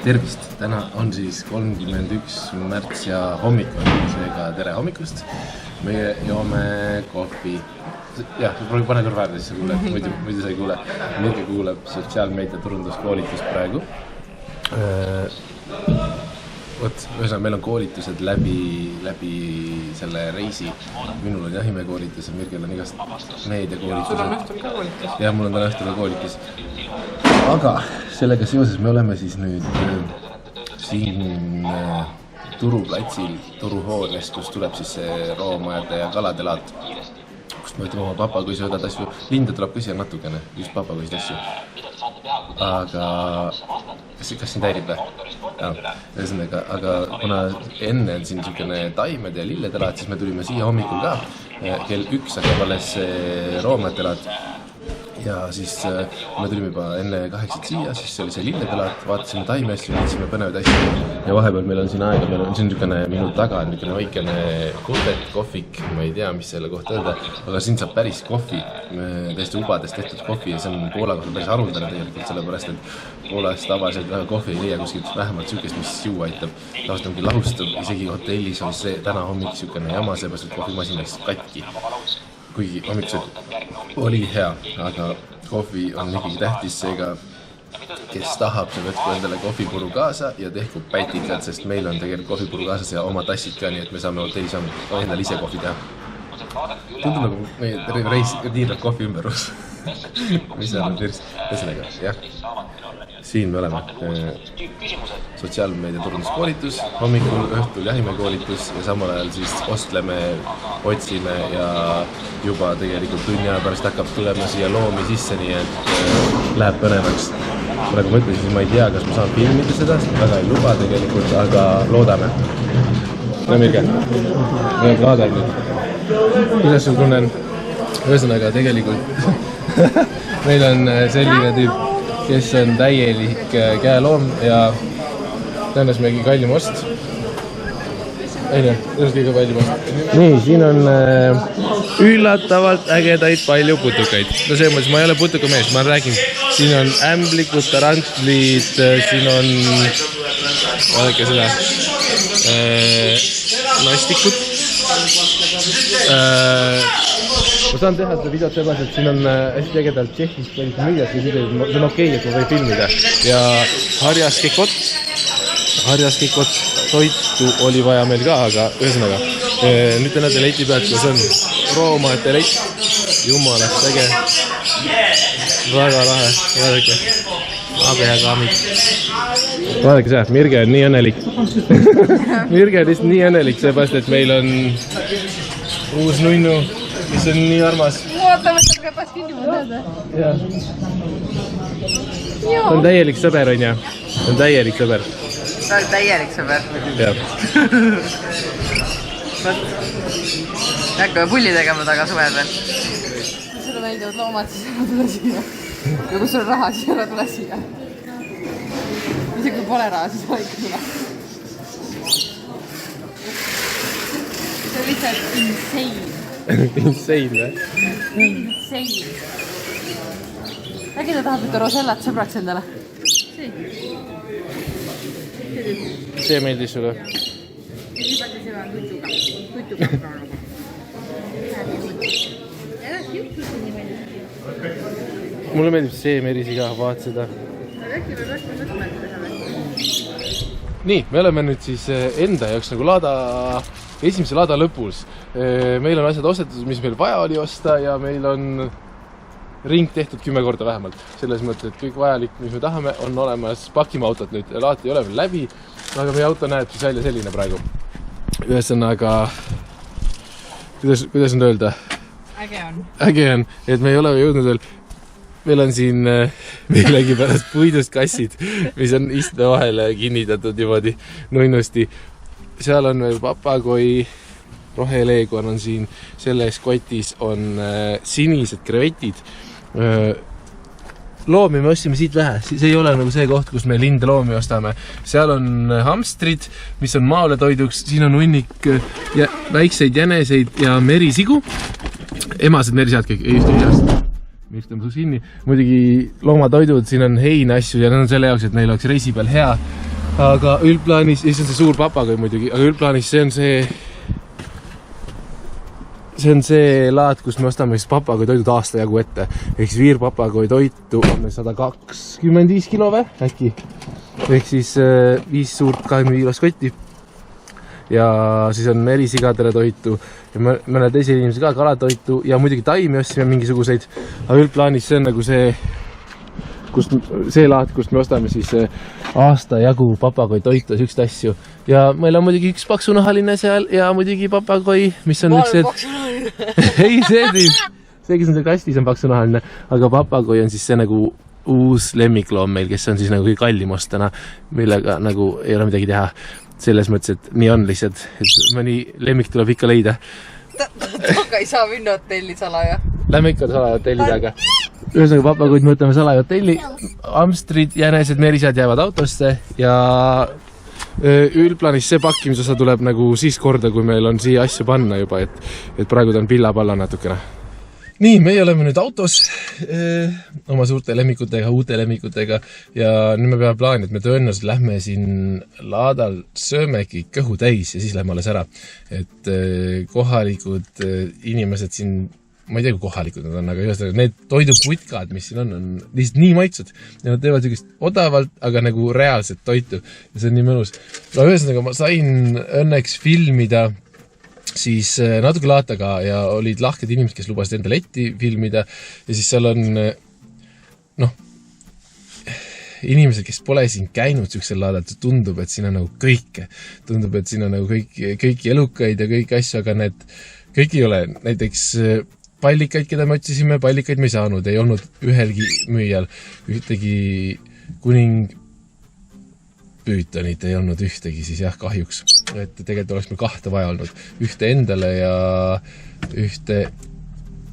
Tervist, täna on siis 31. märts ja hommik on seega tere hommikust. Meie joome kohvi. Jah, pane kõrva äärde, siis sa kuuled, muidu sa ei kuule. Mirge kuuleb sotsiaalmeedia turunduskoolitust praegu. Meil on koolitused läbi selle reisi. Minul on Jahimäe koolitus ja Mirgel on igast meediakoolitused. Sul on õhtul ka koolitus? Jah, mul on täna õhtul ka koolitus. Aga sellega seoses me oleme siis nüüd siin Turuplatsil, Turuhoones, kus tuleb siis see roomajade ja kalade laat, kust me ütleme oma papagoisi võdad asju. Linde tuleb ka siia natukene, just papagoisid asju. Aga kas sind häirib või? Ühesõnaga, aga kuna enne on siin niisugune taimede ja lillede laat, siis me tulime siia hommikul ka. Kell 1 aga alles roomajate laat. Ja siis me tulime juba enne 8 siia, siis oli see lillede laat, vaatasime taime asju, liitsime põnevaid asju. Ja vahepeal meil on siin aega, meil on siin niisugune minu taga, niisugune väikene kohvik, ma ei tea, mis selle kohta öelda, aga siin saab päris kohvi, täiesti ubades tehtud kohvi ja see on Poola kohta päris haruldane tegelikult, sellepärast, et Poolas tavaliselt väga kohvi ei leia kuskilt vähemalt niisugust, mis juua aitab. Tavaliselt ongi lahustav, isegi hotellis on see täna hommik niisugune jama, seepärast, et kohvimasin läks katki. Kuigi hommikuselt oli hea, aga kohvi on ikkagi tähtis, seega kes tahab, see võtku endale kohvipuru kaasa ja tehku pätikad, sest meil on tegelikult kohvipuru kaasas ja oma tassid ka, nii et me saame hotellis endale ise kohvi teha. Tundub nagu meie reis tiirab kohvi ümberus. Mis on ühesõnaga, jah. Siin me oleme. Sotsiaalmeedia turunduskoolitus, hommikul, õhtul Jahimäe koolitus ja samal ajal siis ostleme, otsime ja juba tegelikult tunni aja pärast hakkab tulema siia loomi sisse, nii et läheb põnevaks. Nagu ma ütlesin, siis ma ei tea, kas ma saan filmida seda, väga ei luba tegelikult, aga loodame. No Mirge, vaadal nüüd. Kuidas sul tunnen? Ühesõnaga tegelikult meil on selline tüüp, kes on täielik käeloom ja Tõenäsmägi kallim ost. Ei, kõige kallim ost. Nii, siin on üllatavalt ägedaid palju putukaid. No see mõttes, ma ei ole putukamees, ma räägin. Siin on ämblikud, tarantlid, siin on vaadake seda nastikud. Ma saan teha seda videot seepärast, et siin on hästi ägedalt Tšehhist päris müüjad, see on okei, et ma võin filmida. Ja harjaskikot toitu oli vaja meil ka, aga ühesõnaga. Nüüd te näete leiti pealt, kus on roomajate leit. Jumalast äge. Väga lahe, vaadake. Aga ja kaamid. Vaadake see, Mirge on nii õnnelik. Mirge on lihtsalt nii õnnelik, seepärast, et meil on uus nunnu, mis on nii armas. Ootame, et käpas kinni mõnda. Ta on täielik sõber, on ja? Ta on täielik sõber. Ta on täielik sõber. Jah. Hakkame pulli tegema taga suvel veel. Kui sulle meeldivad loomad, siis ära tule siia. Ja kui sul on raha, siis ära tule siia. Isegi kui pole raha, siis ära ikka tule. See on lihtsalt insane. Insane, või? Insane. Äkki ta tahab ühte Rosellat sõbraks endale? See meeldis sulle? Mulle meeldib see merisi ka, vaat seda. Nii, me oleme nüüd siis enda jaoks nagu esimese laada lõpus. Meil on asjad ostetud, mis meil vaja oli osta ja meil on ring tehtud 10 korda vähemalt. Selles mõttes, et kõik vajalik, mis me tahame, on olemas. Pakime autot nüüd. Laat ei ole veel läbi, aga meie auto näeb siis välja selline praegu. Ühesõnaga, kuidas nüüd öelda? Äge on, et me ei ole jõudnud veel. Meil on siin millegi pärast puidust kassid, mis on iste vahele kinnitatud niimoodi nunnusti. Seal on veel papagoi, roheleeguan on siin, selles kotis on sinised krevetid. Loomi me ostime siit vähe, see ei ole nagu see koht, kus me linde loomi ostame. Seal on hamstrid, mis on maale toiduks, siin on hunnik ja väikseid jäneseid ja merisigu. Emased merisead kõik, miks tõmbus kinni. Muidugi loomatoidud, siin on heina asju ja need on selle jaoks, et neil oleks reisi peal hea. Aga üldplaanis, ja see on see suur papagoi muidugi, aga üldplaanis see on see laad, kus me ostame siis papagoi toidud aasta jagu ette. Ehk siis viirpapagoi toitu on 125 kilo või äkki. Ehk siis 5 suurt 20 kilos kotti. Ja siis on erisigadele toitu ja mõne teise inimese ka kalatoitu ja muidugi taimi ostsime mingisuguseid. Aga üldplaanis see on nagu see laad, kust me ostame siis aasta jagu papagoi toitu ja sükst asju. Ja meil on muidugi üks paksunahaline seal ja muidugi papagoi, mis on üks ei, see, kes on seal kastis on paksunahaline, aga papagoi on siis see nagu uus lemmikloom meil, kes on siis nagu kõige kallim ostana, millega nagu ei ole midagi teha. Selles mõttes, et nii on lihtsalt, et mõni lemmik tuleb ikka leida. Aga ei saa minna hotelli salaja. Lähme ikka salaja hotelli taga. Ühesõnaga papagoid me võtame salaja hotelli. Amstrid, jänesed, merisad jäävad autosse ja üldplaanis see pakkimisosa tuleb nagu siis korda, kui meil on siia asju panna juba, et praegu ta on pilla-palla natukene. Nii, meie oleme nüüd autos oma suurte lemmikutega, uute lemmikutega ja nüüd me peame plaani, et me tõenäoliselt lähme siin laadal söömegi kõhu täis ja siis lähme alles ära. Et kohalikud inimesed siin, ma ei tea, kui kohalikud nad on, aga ühesõnaga need toiduputkad, mis siin on lihtsalt nii maitsud ja nad teevad niisugust odavalt, aga nagu reaalset toitu ja see on nii mõnus. No ühesõnaga ma sain õnneks filmida siis natuke laataga ja olid lahked inimesed, kes lubasid enda letti filmida ja siis seal on inimesed, kes pole siin käinud siuksel laadalt, tundub, et siin on nagu kõike. Tundub, et siin on nagu kõiki elukaid ja kõiki asju, aga need kõik ei ole. Näiteks pallikaid, keda me otsisime, pallikaid me ei saanud, ei olnud ühelgi müüjal ühtegi kuningpüütonit ei olnud ühtegi, siis jah, kahjuks. Et tegelikult oleks meil 2 vaja olnud. Ühte endale ja ühte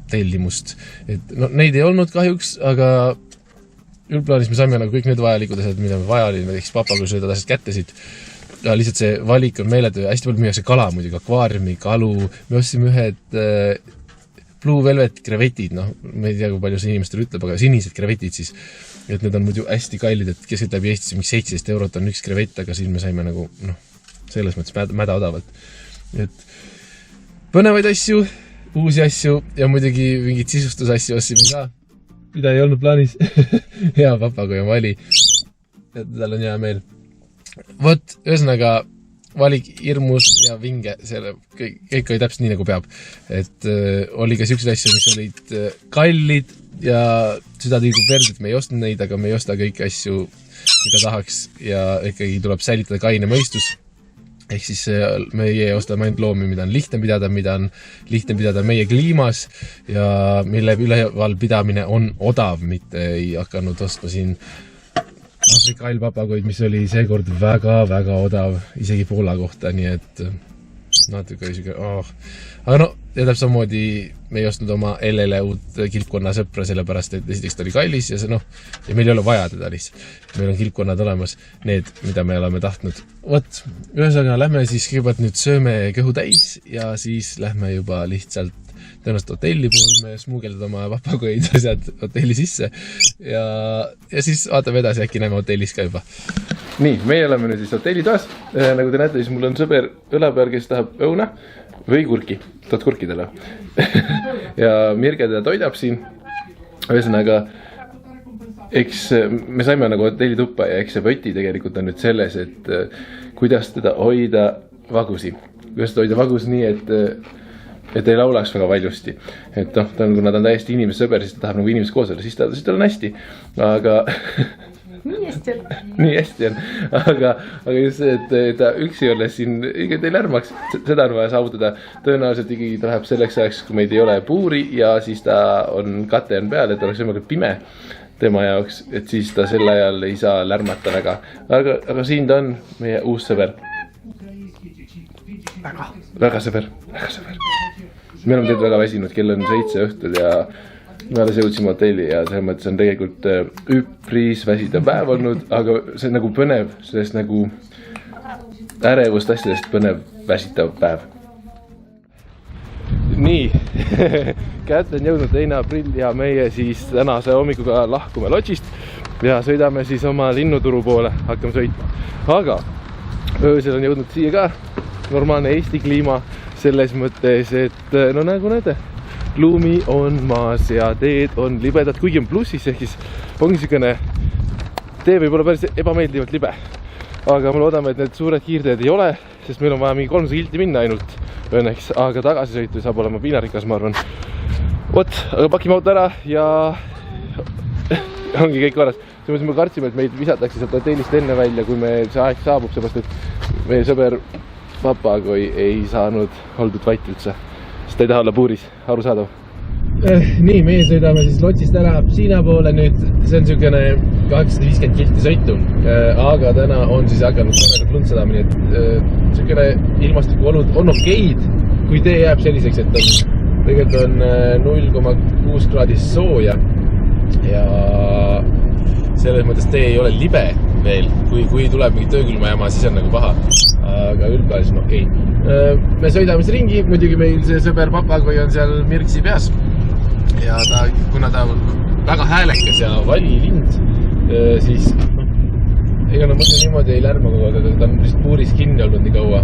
tellimust. Et no, neid ei olnud kahjuks, aga üldplaanis me saime nagu kõik need vajalikud asjad, mida me vaja oli, näiteks papagoisöödad asjad kätte siit. Ja lihtsalt see valik on meeletu ja hästi palju müüakse kala muidugi, akvaariumi, kalu. Me ostsime ühed Blue Velvet krevetid, me ei tea, kui palju see inimestel ütleb, aga sinised krevetid siis. Et need on muidu hästi kallid, et kes ütleb Eestis, mingi 17 eurot on üks krevet, aga siin me saime nagu, selles mõttes mäda odavalt. Et põnevaid asju, uusi asju ja muidugi mingid sisustusasju ostsime ka, mida ei olnud plaanis. Hea papagoi on vali. Et tal on hea meel. Vot, ühesõnaga valik hirmus ja vinge, kõik oli täpselt nii nagu peab. Et oli ka siuksed asju, mis olid kallid ja süda tiigub verd, et me ei ostnud neid, aga me ei osta kõiki asju, mida tahaks ja ikkagi tuleb säilitada kaine mõistus. Ehk siis meie ostame ainult loomi, mida on lihtne pidada meie kliimas ja mille üleval pidamine on odav, mitte ei hakanud ostma siin Afrika ailpapagoid, mis oli seekord väga odav, isegi Poola kohta, nii et natuke oli siuke, Aga ja täpselt samamoodi me ei ostnud oma L-le uut kilpkonna sõpra, sellepärast, et esiteks ta oli kallis ja see ja meil ei ole vaja teda lihtsalt. Meil on kilpkonnad olemas, need, mida me oleme tahtnud. Vot, ühesõnaga, lähme siis kõigepealt nüüd sööme kõhu täis ja siis lähme juba lihtsalt tõenäoliselt hotelli, proovime smuugeldada oma papagoid asjad hotelli sisse ja siis vaatame edasi, äkki näeme hotellis ka juba. Nii, meie oleme nüüd siis hotellitoas. Nagu te näete, siis mul on sõber õlapeal, kes tahab õuna või kurki, tood kurkidele. Ja Mirge teda toidab siin. Ühesõnaga, eks me saime nagu hotellituppa ja eks see võti tegelikult on nüüd selles, et kuidas teda hoida vagusi. Kuidas teda hoida vagus nii, et ei laulaks väga valjusti. Et kuna ta on täiesti inimesesõber, siis ta tahab nagu inimest koos olla, siis tal on hästi. Aga nii hästi on. Aga just see, et ta üksi olles siin ikkagi ei lärmaks, seda on vaja saavutada. Tõenäoliselt ikkagi ta läheb selleks ajaks, kui meid ei ole puuri ja siis ta on kate on peal, et oleks võimalikult pime tema jaoks, et siis ta sel ajal ei saa lärmata väga. Aga siin ta on, meie uus sõber. Väga sõber. Me oleme tegelikult väga väsinud, kell on 7 õhtul ja me alles jõudsime hotelli ja selles mõttes on tegelikult üpris väsitav päev olnud, aga see on nagu põnev, sellest nagu ärevust asjadest põnev väsitav päev. nii, kätte on jõudnud 2. aprill ja meie siis tänase hommikuga lahkume lodžist ja sõidame siis oma linnuturu poole, hakkame sõitma. Aga öösel on jõudnud siia ka normaalne Eesti kliima selles mõttes, et no nagu näete, lumi on maas ja teed on libedad, kuigi on plussis, ehk siis ongi siukene tee võib olla päris ebameeldivalt libe. Aga me loodame, et need suured kiirteed ei ole, sest meil on vaja mingi 300 kilti minna ainult õnneks, aga tagasisõitu saab olema piinarikas, ma arvan. Vot, aga pakime auto ära ja ongi kõik korras. Selles mõttes me kartsime, et meid visatakse sealt hotellist enne välja, kui me see aeg saabub, seepärast, et meie sõber Papagoi ei saanud oldud vait üldse, sest ta ei taha olla puuris, arusaadav. Nii, meie sõidame siis lodžist ära Siina poole nüüd, see on siukene 850 kilti sõitu, aga täna on siis hakanud korraga pluntsada, nii et siukene ilmastikuolud on okeid, kui tee jääb selliseks, et tegelikult on 0,6 kraadis sooja ja selles mõttes tee ei ole libe veel, kui tuleb mingi töökülma jama, siis on nagu paha, aga üldpäälis on okei. Me sõidame siis ringi, muidugi meil see sõber Papagoi on seal Mirksi peas ja kuna ta on väga häälekas ja vali lind, siis ega muidu niimoodi ei lärma kogu aeg, aga ta on vist puuris kinni olnud nii kaua.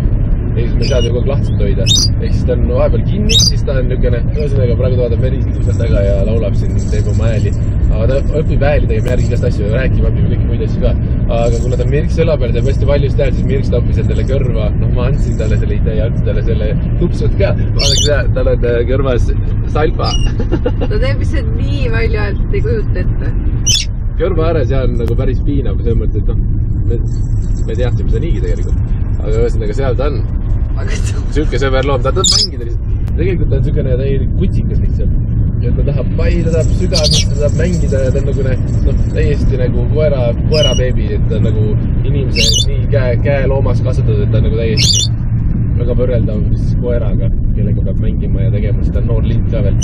Ehk siis me ei saa kogu aeg lahtiselt hoida. Ehk siis ta on vahepeal kinni, siis ta on niisugune, ühesõnaga praegu toodab meristusest taga ja laulab siin, teeb oma ääli. Aga ta õpib ääli tegema järgi igast asju, rääkima õpib kõiki muid asju ka. Aga kuna ta Mirks õla peal teeb hästi palju stääl, siis Mirks tappis endale kõrva. Ma andsin talle selle idee ja andsin talle selle tupsud ka. Vaadake, tal on kõrvas salpa. Ta teeb lihtsalt nii palju, et ei kujuta ette. Kõrva ääres ja on nagu päris piinav, selles mõttes, et me teadsime seda niigi tegelikult. Aga ühesõnaga seal ta on. Siuke sõber loom, ta tahab mängida lihtsalt. Tegelikult ta on siukene täielik kutsikas lihtsalt. Ja ta tahab paida, ta tahab sügavist, ta tahab mängida ja ta on nagu täiesti nagu koera beebi, et ta on nagu inimese nii käe loomas kasvatatud, et ta on nagu täiesti väga võrreldav koeraga, kellega peab mängima ja tegema, sest ta on noor lind ka veel.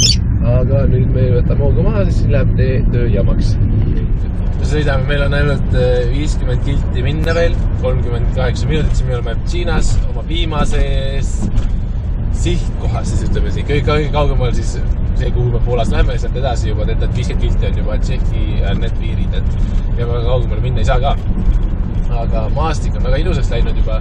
Aga nüüd me võtame hooga maha, siis läheb töö jamaks. Sõidame, meil on ainult 50 kilti minna veel, 38 minutit, siis me oleme Hiinas oma viimases sihtkohas, siis ütleme siin kõige kaugemal siis see, kuhu me Poolast läheme, sealt edasi juba teete, et 50 kilti on juba Tšehhi need piirid, et ja väga kaugemale minna ei saa ka. Aga maastik on väga ilusaks läinud juba.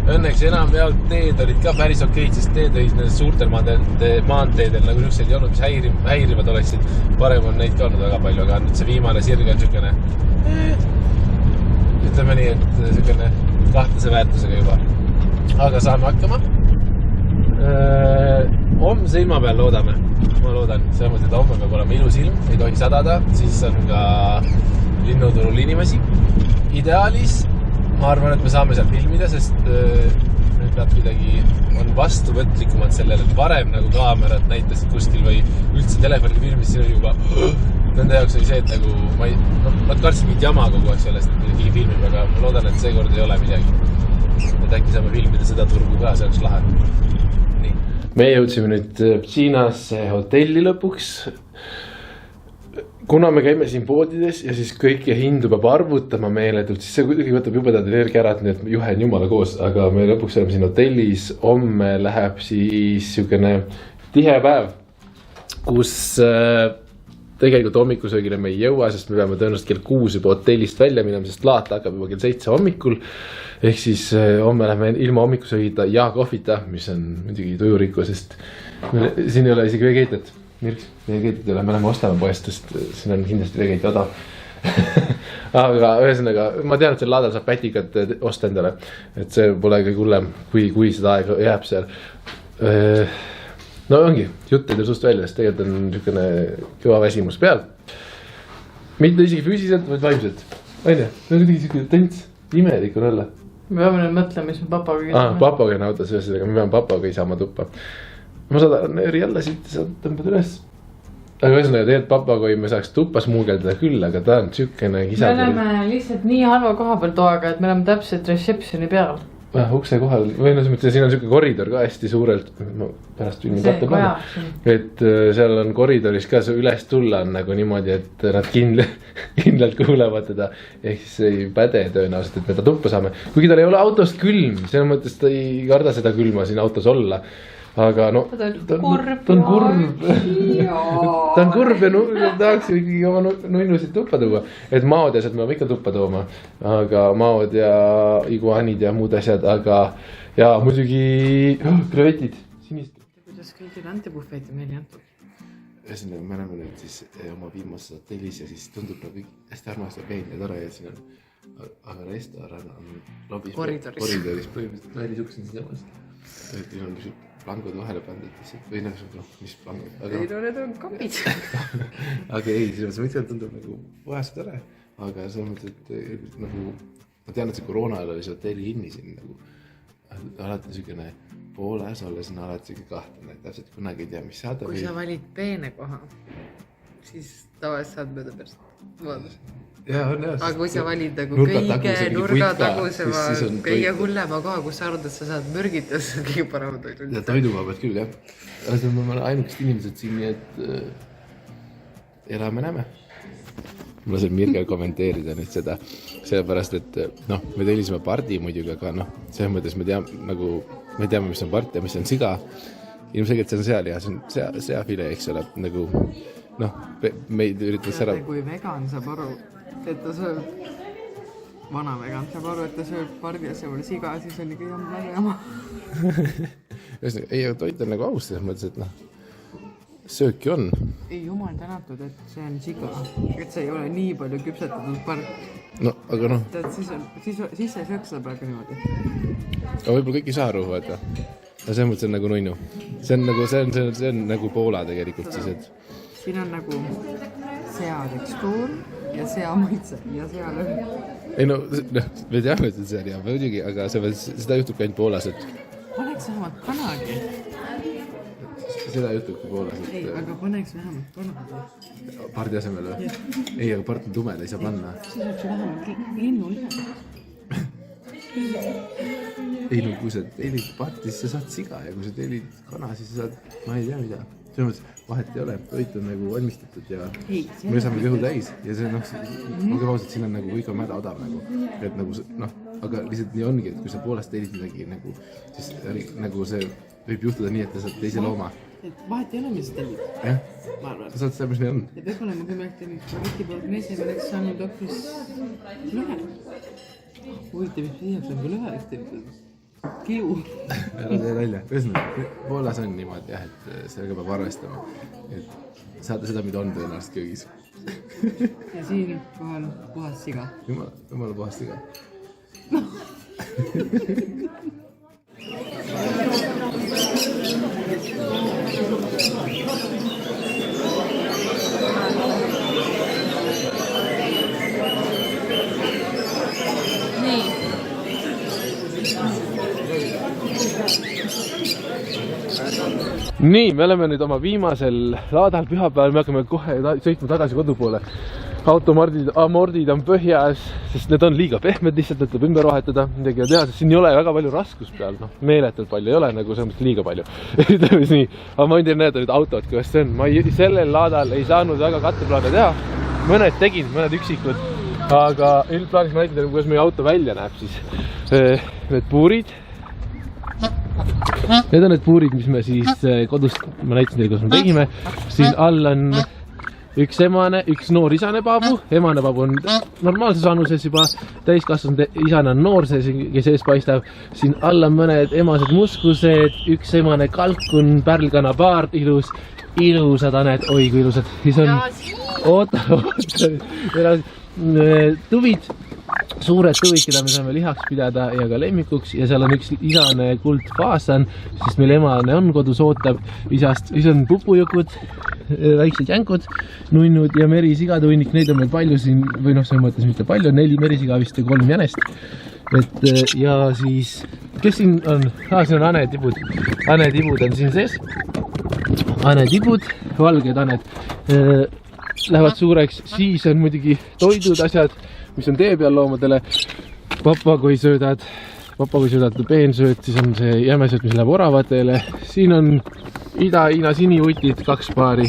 Õnneks enamjaolt teed olid ka päris okeid, sest teed olid nendes suurtel maanteedel nagu niisugused ei olnud, mis häirivad oleksid. Parem on neid ka olnud väga palju, aga nüüd see viimane sirg on niisugune, ütleme nii, et niisugune kahtlase väärtusega juba. Aga saame hakkama. Homse ilma peal loodame. Ma loodan, see mõttes, et homme peab olema ilus ilm, ei tohi sadada, siis on ka linnuturul inimesi. Ideaalis ma arvan, et me saame seal filmida, sest nüüd nad midagi on vastuvõtlikumad sellele, et varem nagu kaamerad näitasid kuskil või üldse telefoniga filmis, siin oli juba nende jaoks oli see, et nagu nad kartsid mingit jama kogu aeg sellest, et midagi filmib, aga ma loodan, et seekord ei ole midagi. Et äkki saame filmida seda turgu ka, see oleks lahe. Nii. Me jõudsime nüüd Hiinasse hotelli lõpuks. Kuna me käime siin poodides ja siis kõiki hindu peab arvutama meeletult, siis see kuidagi võtab jubedad energia ära, et need juhe on jumala koos, aga me lõpuks oleme siin hotellis, homme läheb siis siukene tihe päev, kus tegelikult hommikusöögile me ei jõua, sest me peame tõenäoliselt kell 6 juba hotellist välja minema, sest laat hakkab juba kell 7 hommikul, ehk siis homme läheme ilma hommikusöögida ja kohvita, mis on muidugi tujurikku, sest siin ei ole isegi vegeetet. Mirks, vegeetit ei ole, me läheme ostame poest, sest siin on kindlasti vegeet odav. Aga ühesõnaga, ma tean, et seal laadal saab pätikat osta endale, et see pole kõige hullem, kui seda aega jääb seal. No ongi, jutt ei tule sust välja, sest tegelikult on niisugune kõva väsimus peal. Mitte isegi füüsiliselt, vaid vaimselt. Aine, no kuidagi niisugune tents, imelik on olla. Me peame nüüd mõtlema, mis me Papagoi Papagoi on autos, ühesõnaga, me peame Papagoi saama tuppa. Ma saadan nööri jälle siit ja saad tõmbad üles. Aga ühesõnaga, tegelikult Papagoi me saaks tuppas muugeldada küll, aga ta on tsükene kisa. Me oleme lihtsalt nii halva koha peal toaga, et me oleme täpselt receptioni peal. Ukse kohal, või no siin on siuke koridor ka hästi suurelt, pärast võin vaata panna, et seal on koridoris ka üles tulla on nagu niimoodi, et nad kindlalt kuulevad teda, ehk siis ei päde tõenäoliselt, et me ta tuppa saame. Kuigi tal ei ole autost külm, selles mõttes ta ei karda seda külma siin autos olla, aga no ta on kurb ja tahaks ikkagi oma nunnusid tuppa tuua. Et maod ja asjad me peame ikka tuppa tooma, aga maod ja iguanid ja muud asjad, aga ja muidugi krevetid, sinist. Kuidas kõigil antibuffeeti meil ei antud? Ühesõnaga, me oleme nüüd siis oma viimases hotellis ja siis tundub nagu hästi armas ja peen ja tore ja siin on, aga restoran on lobis koridoris põhimõtteliselt välisuksin siin jamas. Siin on niisugused plangud vahele pandud või mis plangud? Ei no need on kapid. Aga ei, selles mõttes tundub nagu vahest tore, aga selles mõttes, et nagu ma tean, et see koroona ajal oli see hotelli hinni siin nagu alati niisugune pooles olles on alati niisugune kahtlane, et täpselt kunagi ei tea, mis saada. Kui sa valid peene koha, siis tavaliselt saad mööda perst. Aga kui sa valid nagu kõige nurgatagusema, kõige hullema koha, kus sa arvad, et sa saad mürgitus, kõige paremad toidud. Ja toidukoha pealt küll, jah. Aga me oleme ainukesed inimesed siin, nii et elame-näeme. Ma lasen Mirgel kommenteerida nüüd seda, sellepärast, et noh, me tellisime pardi muidugi, aga noh, selles mõttes me teame, mis on part ja mis on siga. Ilmselgelt see on seal ja see on seafile, eks ole, nagu noh, meid üritas ära... Kui vegan saab aru, et ta sööb, vana vegan saab aru, et ta sööb pardi ja see siga, siis on ikka väga jama. Ei, toit on nagu aus, selles mõttes, et noh, sööki on. Ei, jumal tänatud, et see on siga, et see ei ole nii palju küpsetatud part. No, aga noh. Siis sa ei sööks seda praegu niimoodi. Aga võib-olla kõik ei saa aru, vaata. Ja selles mõttes on nagu nunnu. See on nagu Poola tegelikult siis, et... Siin on nagu sea tekstuur ja sea maitse ja sea lõhn. Ei no, me teame, et see on hea muidugi, aga seda juhtub ka ainult Poolas, et... Paneks vähemalt kanagi. Seda juhtub ka Poolas, et... Ei, aga paneks vähemalt kanagi. Pardi asemel või? Ei, aga part on tumeda, ei saa panna. Siis oleks ju vähemalt linnu liha. Ei no, kui sa tellid parti, siis sa saad siga ja kui sa tellid kana, siis sa saad, ma ei tea mida. Selles mõttes vahet ei ole, toit on nagu valmistatud ja me saame kõhu täis ja see noh, olge ausad, siin on nagu kõik on mäda odav nagu, et nagu noh, aga lihtsalt nii ongi, et kui sa Poolast tellid midagi nagu, siis nagu see võib juhtuda nii, et ta saad teise looma. Et vahet ei ole, mis tellid. Jah, ma arvan. sa saad seda, mis meil on. Ja peab olema, kui me tellid spaghetti bolognese, me oleks saanud hoopis lõhe. Huvitav, mis liiaks on ka lõhe oleks tellitud. Kiu. Ära tee välja. Ühesõnaga, Poolas on niimoodi jah, et sellega peab arvestama. Et saada seda, mida on tõenäoliselt köögis. Ja siin kohal puhas siga. Jumala puhas siga. Nii, me oleme nüüd oma viimasel laadal pühapäeval, me hakkame kohe sõitma tagasi kodupoole. Automordid on põhjas, sest need on liiga pehmed lihtsalt, et tuleb ümber vahetada, midagi teha, sest siin ei ole väga palju raskus peal, noh, meeletult palju ei ole, nagu selles mõttes liiga palju. Nii, aga ma võin teile näidata nüüd autot, kuidas see on. Ma sellel laadal ei saanud väga katteplaane teha, mõned tegin, mõned üksikud, aga üldplaanis ma näitan teile, kuidas meie auto välja näeb siis. Need puurid. Need on need puurid, mis me siis kodust, ma näitasin teile, kuidas me tegime. Siin all on üks emane, üks noor isane paabu. Emane paabu on normaalses vanuses juba, täiskasvanud isane on noor, kes ees paistab. Siin all on mõned emased muskused, üks emane kalkun, pärlkanapaar, ilusad aned, oi kui ilusad. Siis on tuvid. Suured tuvid, keda me saame lihaks pidada ja ka lemmikuks ja seal on üks isane kuldfaasan, sest meil emane on kodus ootab isast, siis on pupujukud, väiksed jänkud, nunnud ja merisigatunnik, neid on meil palju siin, või noh, selles mõttes mitte palju, 4 merisiga vist ja 3 jänest. Et ja siis, kes siin on? Siin on anetibud, anetibud on siin sees, anetibud, valged aned lähevad suureks, siis on muidugi toidud, asjad, mis on tee peal loomadele, papagoisöödad, peensööd, siis on see jämesööd, mis läheb oravatele, siin on Ida-Hiina sinivutid, 2 paari,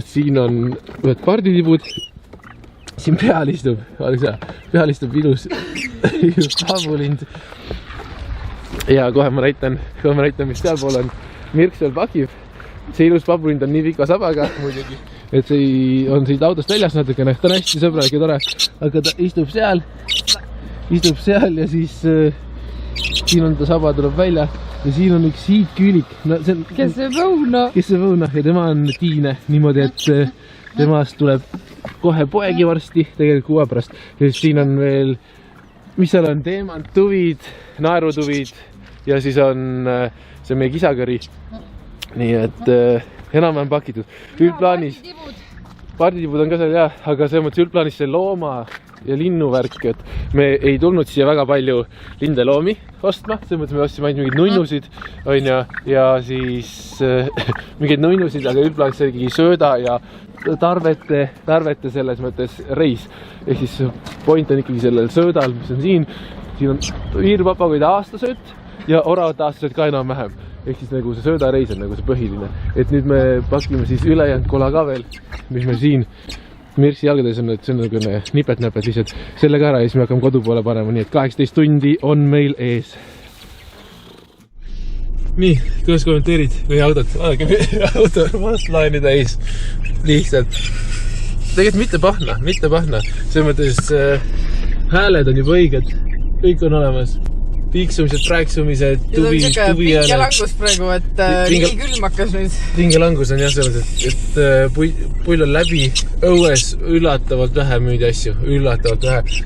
siin on ühed parditibud, siin peal istub ilus paabulind ja kohe ma näitan, mis sealpool on. Mirks veel pakib. See ilus papurind on nii pika sabaga muidugi, et see on siit autost väljas natukene, ta on hästi sõbralik ja tore, aga ta istub seal ja siis siin on ta saba, tuleb välja ja siin on üks hiidküülik. No, kes see võuna ja tema on Tiine niimoodi, et temast tuleb kohe poegi varsti, tegelikult 6 pärast. Ja siis siin on veel, mis seal on, teemantuvid, naerutuvid ja siis on see meie kisakõri. Nii et enam-vähem pakitud. Üldplaanis, parditibud on ka seal jah, aga selles mõttes üldplaanis see looma ja linnuvärk, et me ei tulnud siia väga palju lindeloomi ostma, selles mõttes me ostsime ainult mingid nunnusid, ja siis mingid nunnusid, aga üldplaanis see ikkagi sööda ja tarvete selles mõttes reis. Ehk siis point on ikkagi sellel söödal, mis on siin on viirpapagoide aastasööt ja oravate aastasööt ka enam-vähem. Ehk siis nagu see söödareis on nagu see põhiline. Et nüüd me pakime siis ülejäänud kola ka veel, mis me siin Mirksi jalgades on, et see on nagu nipet-näpet lihtsalt sellega ära ja siis me hakkame kodu poole panema, nii et 18 tundi on meil ees. Nii, kuidas kommenteerid meie autot? Vaadake, auto on mastlaani täis. Lihtsalt. Tegelikult mitte pahna. Selles mõttes hääled on juba õiged. Kõik on olemas. Piiksumised, praeksumised, tuvi on pingelangus praegu, et nii külm hakkas nüüd. Pingelangus on jah selles, et pull on läbi, õues üllatavalt vähe müüdi asju,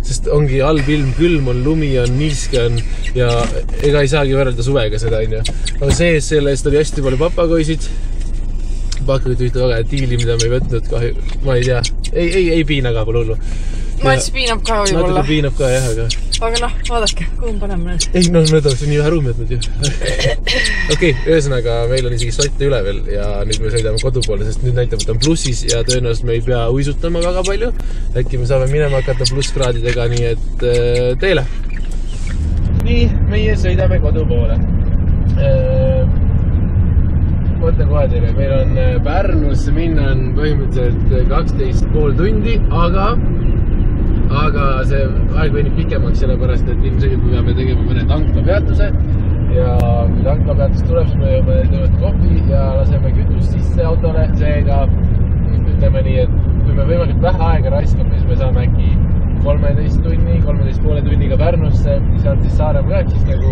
sest ongi halb ilm, külm on, lumi on, niiske on ja ega ei saagi võrrelda suvega seda, aga sees selle eest oli hästi palju papagoisid. Papagoid ühte väga diili, mida me ei võtnud kahju, ma ei tea, ei piina ka pole hullu. Ma ütles piinab ka võib-olla. Natuke piinab ka jah, aga noh, vaadake, kuhu paneme need. Ei, no me oleks nii vähe ruumi võtnud ju. Okei, ühesõnaga meil on isegi sotte üle veel ja nüüd me sõidame kodu poole, sest nüüd näitab, et on plussis ja tõenäoliselt me ei pea uisutama väga palju. Äkki me saame minema hakata plusskraadidega, nii et teele. Nii, meie sõidame kodu poole. Mõtlen kohe teile, meil on Pärnusse minna on põhimõtteliselt 12,5 tundi, aga see aeg venib pikemaks sellepärast, et ilmselgelt me peame tegema mõne tanklapeatuse ja kui tanklapeatus tuleb, siis me jõuame tõenäoliselt kohvi ja laseme kütust sisse autole, seega ütleme nii, et kui me võimalikult vähe aega raiskame, siis me saame äkki 13,5 tunniga Pärnusse, sealt siis Saaremaa läheb siis nagu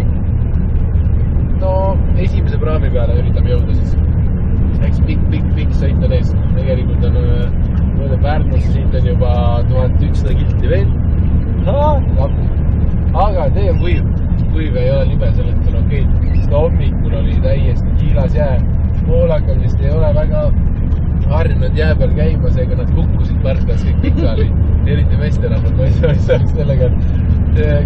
esimese praami peale üritame jõuda siis. Eks pikk sõit on ees. Tegelikult on mõõde Pärnusse, siit on juba 1100 kilti veel. Aga tee on kuiv ei ole libe, sellest on okei. Sest hommikul oli täiesti kiilas jää. Poolakad vist ei ole väga harjunud jää peal käima, seega nad kukkusid parklas kõik pikali. Eriti meesterahvad, ma ei saa sellega.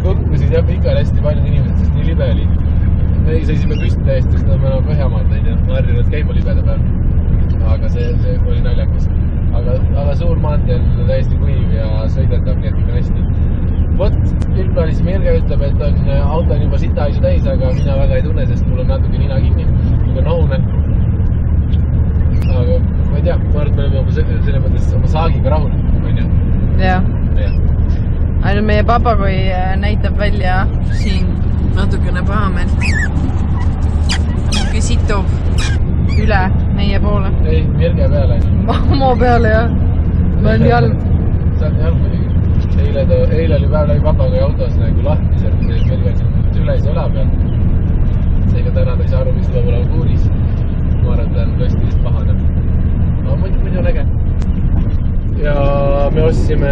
Kukkusid jah pikali hästi paljud inimesed, sest nii libe oli. Me seisime püsti täiesti, sest me oleme Põhjamaad näinud ja harjunud käima libeda peal. Aga see oli naljakas. Aga suur maantee on täiesti kuiv ja sõidetab, nii et ikka hästi. Vot, üldplaanis Mirge ütleb, et auto on juba sitahaisu täis, aga mina väga ei tunne, sest mul on natuke nina kinni, niisugune nohune. Aga ma ei tea, ma arvan, et me oleme selle mõttes oma saagiga rahul, on ju? Jah. Ainult meie papagoi näitab välja siin natukene pahameelt. Situb üle meie poole. Ei, Mirge peale. Mo peale, jah. Ma olen jalg. See on jalg muidugi. Eile oli päev läbi papagoi autos nagu lahtiselt, Mirge süles õla peal. Seega täna ta ei saa aru, mis tuleb olema kuuris. Ma arvan, et ta on tõesti vist pahane. Aga muidu on äge. Ja me ostsime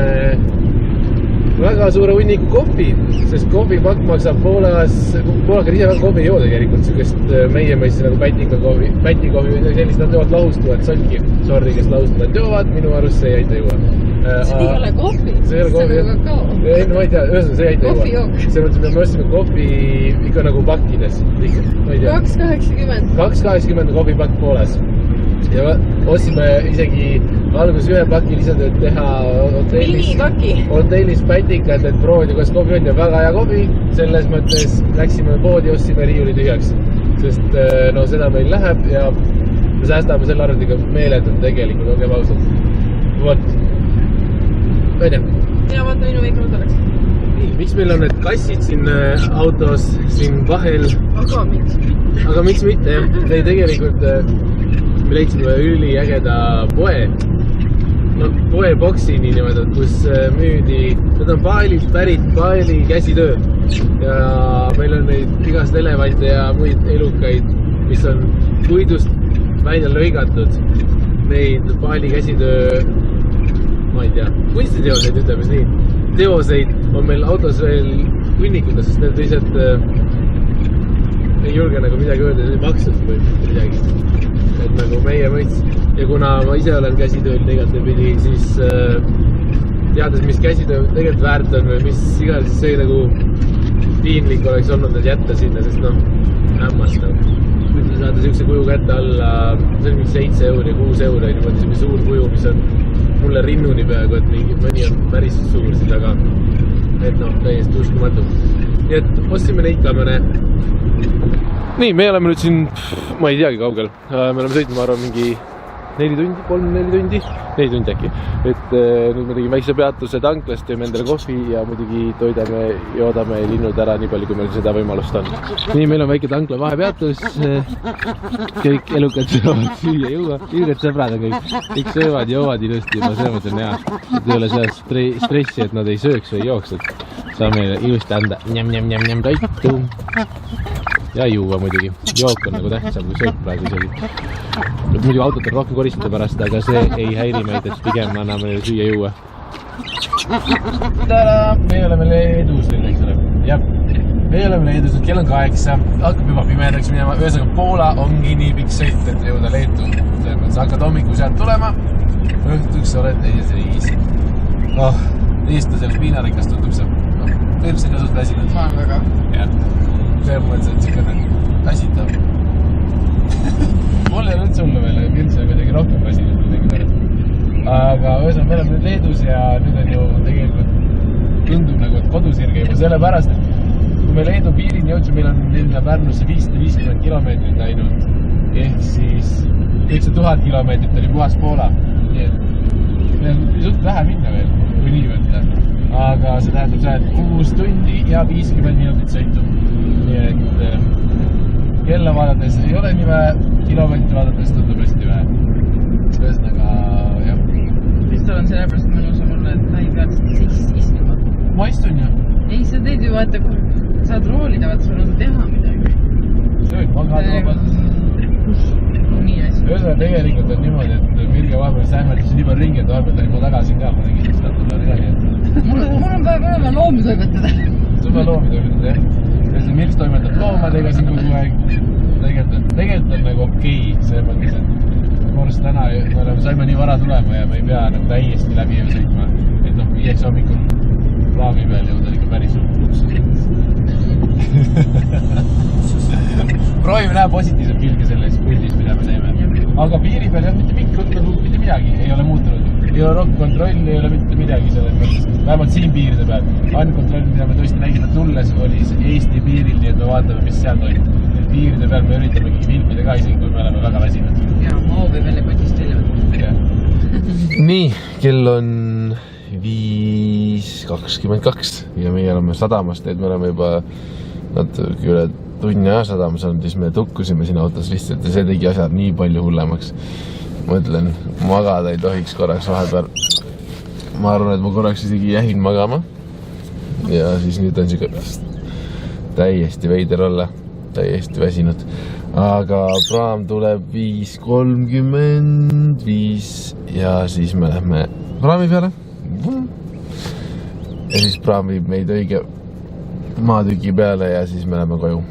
väga suure hunniku kohvi, sest kohvipakk maksab poolakad ise väga kohvi ei joo tegelikult, sest meie mõistis nagu pätikahvi või sellist, nad joovad lahustuvat solki. Sorry, kes lahustuvat joovad, minu arust see ei aita juua. See ei ole kohvi, see on kakao. Ei, no ma ei tea, ühesõnaga see ei aita juua. Kohvijook. See mõttes, me ostime kohvi ikka nagu pakkides. 2,80. 2,80 kohvipakk pooles. Ja ostsime isegi alguses ühe paki lihtsalt, et teha hotellis pätikad, et proovida, kas kohvi on ja väga hea kohvi. Selles mõttes läksime poodi, ostsime riiuli tühjaks, sest no seda meil läheb ja me säästame selle arvutiga meeletult tegelikult, olgem ausalt. Vot. Võide. Ja vaata minu väike mõte läks. Nii, miks meil on need kassid siin autos siin vahel? Aga miks mitte, jah? Ei, tegelikult me leidsime üliägeda poe. No, poeboksi nii niimoodi, kus müüdi, need on Balilt pärit Bali käsitöö. Ja meil on neid igast elevante ja muid elukaid, mis on puidust välja lõigatud. Neid Bali käsitöö, ma ei tea, kunstiteoseid ütleme nii. Teoseid on meil autos veel hunnikuna, sest need lihtsalt ei julge nagu midagi öelda, need maksud või midagi. Et nagu meie mõits. Ja kuna ma ise olen käsitööl tegelikult pidi, siis teades, mis käsitöö tegelikult väärt on või mis iga, siis see nagu piinlik oleks olnud need jätta sinna, sest noh, hämmastav. Kui te saate siukse kuju kätte alla, see on mingi 7 € ja 6 €, niimoodi selline suur kuju, mis on mulle rinnuni peaaegu, et mõni on päris suur siin taga. Et noh, täiesti uskumatu. Nii et ostsime neid ka mõne. Nii, me oleme nüüd siin, ma ei teagi kaugel. Me oleme sõitnud, ma arvan, mingi 4 tundi, 3-4 tundi, 4 tundi äkki. Et nüüd me tegime väikse peatuse tanklast, teeme endale kohvi ja muidugi toidame, joodame linnud ära nii palju, kui meil seda võimalust on. Nii, meil on väike tankla vahepeatus. Kõik elukad söövad süüa juua. Ilged sõbrad on kõik söövad, joovad ilusti, ma selles mõttes on hea. Et ei ole seda stressi, et nad ei sööks või ei jooks, et saame ilusti anda njam toitu. Ja juua muidugi. Jook on nagu tähtsam kui söök praegu isegi. Muidu autot on rohkem koristamise pärast, aga see ei häiri meid, et pigem anname süüa juua. Tada! Me oleme Leedus nüüd, eks ole. Jah, me oleme Leedus, kell on 8, hakkab juba pimedaks minema. Ühesõnaga, Poola ongi nii pikk sõit, et jõuda Leetu. Sa hakkad hommikul sealt tulema, õhtuks oled teises riigis. Eestla sellest viinarikast tundub see. Tõesti kasut väsinud. Ma olen väga. Jah. See mõttes, et sikane väsitav. Mul ei ole üldse hullu veel, Virtsi on kuidagi rohkem väsinud midagi pärast. Aga ühesõnaga, me oleme nüüd Leedus ja nüüd on ju tegelikult tundub nagu, et kodusirge juba sellepärast, et kui me Leedu piirini jõudsime, meil on linna Pärnusse 550 kilomeetrit läinud. Ehk siis kõik see 1000 kilomeetrit oli puhas Poola. Nii et meil on suht vähe minna veel, kui nii võtta. Aga see tähendab see, et 6 tundi ja 50 minutit sõitu. Nii et kella vaadates ei ole nii vähe, kilomeetri vaadates tundub hästi vähe. Ühesõnaga, jah. Mis tal on sellepärast mõnus mulle, et ta ei peaks istuma? Ma istun ju. Ei, sa teed ju vaata, kui saad roolida, vaata, sul on teha midagi. Sööd magad vabalt. Nii asi. Ühesõnaga, tegelikult on niimoodi, et Mirge vahepeal sähmeldas nii palju ringi, et vahepeal oli ma tagasi ka, ma tegin seda tulnud ka. Mul on vaja loomi toimetada. Sul on loomi toimetada, jah. Mirks toimetab loomadega siin kogu aeg. Tegelikult on nagu okei, see mõttes, et korras täna me saime nii vara tulema ja me ei pea nagu täiesti läbi öö sõitma. Et noh, 5 hommikul praami peal jõuda ikka päris luksus. Proovime näha positiivset pilge selles puldis, mida me teeme. Aga piiri peal jah, mitte midagi ei ole muutunud. Eurokontroll ei ole mitte midagi selles mõttes, vähemalt siin piiride peal. Andkontroll, mida me tõesti nägime tulles, oli Eesti piiril, nii et me vaatame, mis seal toimub. Piiride peal me üritamegi filmida ka isegi, kui me oleme väga väsinud. Jaa, ma hoovi veel potist välja. Nii, kell on 5:22 ja meie oleme sadamast, et me oleme juba natuke üle tunni aja sadamas olnud, siis me tukkusime siin autos lihtsalt ja see tegi asjad nii palju hullemaks. Ma ütlen, magada ei tohiks korraks vahepeal. Ma arvan, et ma korraks isegi jähin magama. Ja siis nüüd on siuke täiesti veider olla, täiesti väsinud. Aga praam tuleb 5:35 ja siis me lähme praami peale. Ja siis praam viib meid õige maatüki peale ja siis me lähme koju.